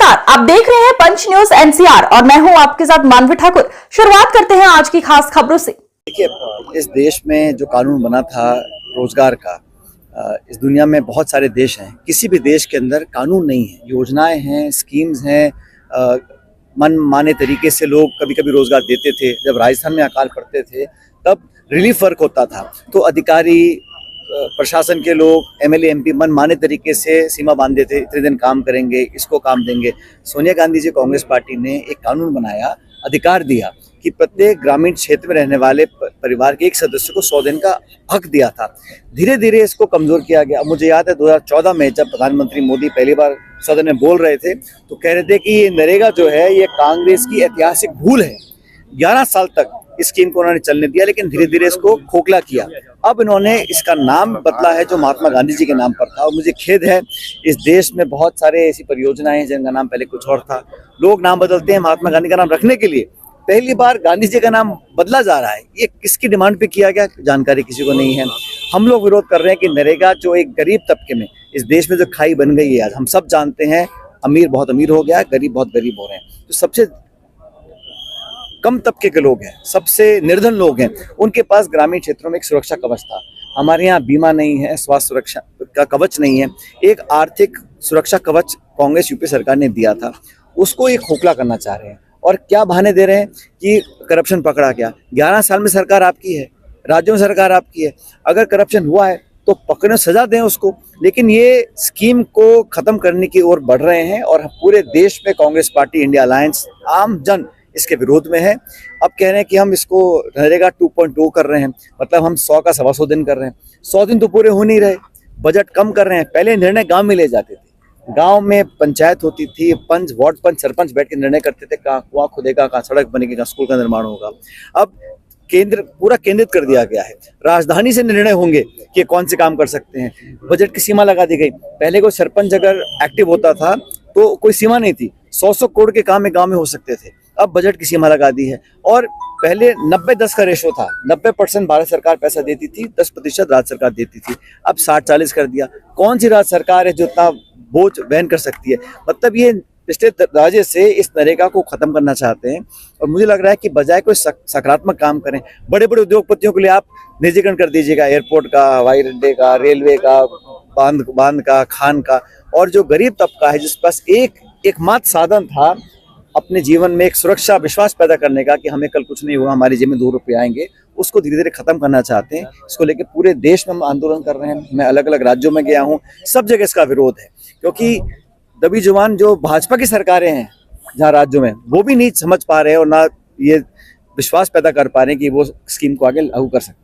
नमस्कार, आप देख रहे हैं पंच न्यूज एनसीआर और मैं हूं आपके साथ मानवी ठाकुर। शुरुआत करते हैं आज की खास खबरों से। देखिए, इस देश में जो कानून बना था रोजगार का, इस दुनिया में बहुत सारे देश हैं, किसी भी देश के अंदर कानून नहीं है। योजनाएं हैं, स्कीम्स हैं, मन माने तरीके से लोग कभी कभी रोजगार देते थे। जब राजस्थान में अकाल पड़ते थे तब रिलीफ वर्क होता था, तो अधिकारी, प्रशासन के लोग, एमएलए एमपी मन माने तरीके से सीमा बांधते थे, इतने दिन काम करेंगे, इसको काम देंगे। सोनिया गांधी जी कांग्रेस पार्टी ने एक कानून बनाया, अधिकार दिया कि प्रत्येक ग्रामीण क्षेत्र में रहने वाले परिवार के एक सदस्य को 100 दिन का हक दिया था। धीरे धीरे इसको कमजोर किया गया। मुझे याद है 2014 में जब प्रधानमंत्री मोदी पहली बार सदन में बोल रहे थे तो कह रहे थे कि ये नरेगा जो है ये कांग्रेस की ऐतिहासिक भूल है। 11 साल तक इस स्कीम को उन्होंने चलने दिया, लेकिन धीरे धीरे इसको खोखला किया। अब इन्होंने इसका नाम बदला है जो महात्मा गांधी जी के नाम पर था, और मुझे खेद है, इस देश में बहुत सारे ऐसी परियोजनाएं हैं जिनका नाम पहले कुछ और था। लोग नाम बदलते हैं महात्मा गांधी का नाम रखने के लिए, पहली बार गांधी जी का नाम बदला जा रहा है। ये किसकी डिमांड पे किया गया, जानकारी किसी को नहीं है। हम लोग विरोध कर रहे हैं कि नरेगा जो एक गरीब तबके में इस देश में जो खाई बन गई है, आज हम सब जानते हैं, अमीर बहुत अमीर हो गया, गरीब बहुत गरीब हो रहे हैं। तो सबसे कम तबके के लोग हैं, सबसे निर्धन लोग हैं, उनके पास ग्रामीण क्षेत्रों में एक सुरक्षा कवच था। हमारे यहाँ बीमा नहीं है, स्वास्थ्य सुरक्षा का कवच नहीं है। एक आर्थिक सुरक्षा कवच कांग्रेस यूपी सरकार ने दिया था, उसको ये खोखला करना चाह रहे हैं। और क्या बहाने दे रहे हैं कि करप्शन पकड़ा गया। 11 साल में सरकार आपकी है, राज्यों में सरकार आपकी है, अगर करप्शन हुआ है तो पकड़ने सजा दें उसको। लेकिन ये स्कीम को खत्म करने की ओर बढ़ रहे हैं और पूरे देश में कांग्रेस पार्टी, इंडिया अलायंस, आम जन इसके विरोध में है। अब कह रहे हैं कि हम इसको नरेगा 2.0 कर रहे हैं, मतलब हम 100 का 125 दिन कर रहे हैं। 100 दिन तो पूरे हो नहीं रहे, बजट कम कर रहे हैं। पहले निर्णय गांव में ले जाते थे, गांव में पंचायत होती थी, पंच, वार्ड पंच, सरपंच बैठ के निर्णय करते थे, कहाँ कुआं खुदेगा, कहाँ सड़क बनेगी, कहाँ स्कूल का निर्माण होगा। अब केंद्र पूरा केंद्रित कर दिया गया है, राजधानी से निर्णय होंगे कि कौन से काम कर सकते हैं। बजट की सीमा लगा दी गई। पहले कोई सरपंच अगर एक्टिव होता था तो कोई सीमा नहीं थी, 100 करोड़ के काम में गांव में हो सकते थे। अब बजट की सीमा लगा दी है। और पहले 90-10 का रेशो था, 90% भारत सरकार पैसा देती थी, 10% राज्य सरकार देती थी। अब 60-40 कर दिया। कौन सी राज्य सरकार है जो इतना बोझ वहन कर सकती है? मतलब ये पिछले दरवाजे से इस नरेगा को खत्म करना चाहते हैं। और मुझे लग रहा है कि बजाय कोई सकारात्मक काम करें, बड़े बड़े उद्योगपतियों के लिए आप निजीकरण कर दीजिएगा, एयरपोर्ट का, हवाई अड्डे का, रेलवे का, बांध का, खान का। और जो गरीब तबका है, जिसके पास एकमात्र साधन था अपने जीवन में एक सुरक्षा, विश्वास पैदा करने का कि हमें कल कुछ नहीं हुआ, हमारी जेब में 2 रुपये आएंगे, उसको धीरे धीरे खत्म करना चाहते हैं। इसको लेकर पूरे देश में हम आंदोलन कर रहे हैं। मैं अलग अलग राज्यों में गया हूँ, सब जगह इसका विरोध है, क्योंकि दबी जुबान जो भाजपा की सरकारें हैं जहाँ राज्यों में, वो भी नहीं समझ पा रहे हैं और ना ये विश्वास पैदा कर पा रहे हैं कि वो स्कीम को आगे लागू कर सकते हैं।